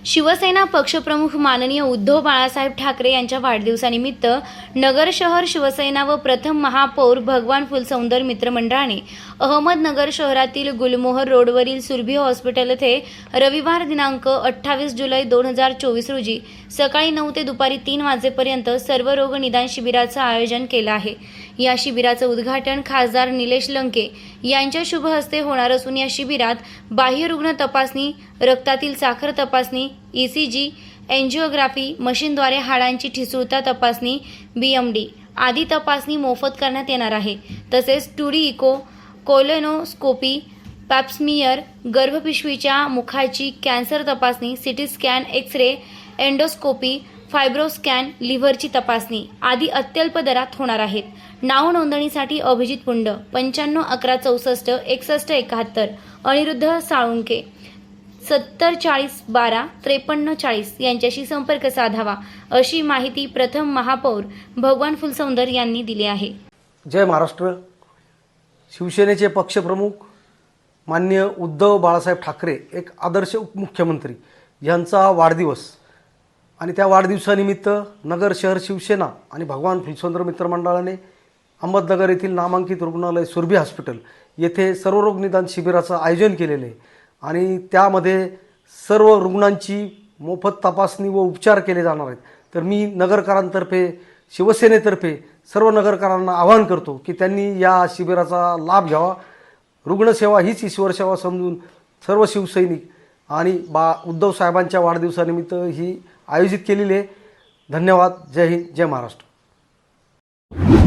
शिवसेना पक्षप्रमुख माननीय उद्धव बाळासाहेब ठाकरे यांच्या वाढदिवसानिमित्त नगर शहर शिवसेना व प्रथम महापौर भगवान फुलसुंदर मित्रमंडळाने अहमदनगर शहरातील गुलमोहर रोडवरील सुरभी हॉस्पिटल येथे रविवार दिनांक 28 जुलै 2024 रोजी सकाळी 9 ते दुपारी 3 वाजेपर्यंत सर्व रोग निदान शिबिराचं आयोजन केलं आहे। या शिबिराचं उद्घाटन खासदार निलेश लंके यांच्या शुभ हस्ते होणार असून या शिबिरात बाह्य रुग्ण तपासणी, रक्तातील साखर तपासणी, ECG, एंजिओग्राफी मशीनद्वारे हाडांची ठिसूळता तपासणी, BMD आदी तपासणी मोफत करण्यात येणार आहे। तसेच 2D इको, कोलोनोस्कोपी, पॅप्समियर, गर्भपिशवीच्या मुखाची कॅन्सर तपासणी, CT स्कॅन, एक्स-रे, एंडोस्कोपी, फायब्रोस्कॅन, लिव्हरची तपासणी आदी अत्यल्प दरात होणार आहेत। नाव नोंदणीसाठी अभिजित पुंड 95 11 64 61 71, अनिरुद्ध साळुंके 70 40 12 53 40 यांच्याशी संपर्क साधावा, अशी माहिती प्रथम महापौर भगवान फुलसुंदर यांनी दिली आहे। जय महाराष्ट्र। शिवसेनेचे पक्षप्रमुख माननीय उद्धव बाळासाहेब ठाकरे, एक आदर्श उपमुख्यमंत्री यांचा वाढदिवस आणि त्या वाढदिवसानिमित्त नगर शहर शिवसेना आणि भगवान फुलसुंदर मित्रमंडळाने अहमदनगर येथील नामांकित रुग्णालय सुरभी हॉस्पिटल येथे सर्वरोग निदान शिबिराचं आयोजन केलेले आहे आणि त्यामध्ये सर्व रुग्णांची मोफत तपासणी व उपचार केले जाणार आहेत। तर मी नगरकरांतर्फे, शिवसेनेतर्फे सर्व नगरकरांना आवाहन करतो की त्यांनी या शिबिराचा लाभ घ्यावा। रुग्णसेवा हीच ईश्वरसेवा समजून सर्व शिवसैनिक आणि उद्धव साहेबांच्या वाढदिवसानिमित्त ही आयोजित केलेली आहे। धन्यवाद। जय हिंद, जय महाराष्ट्र।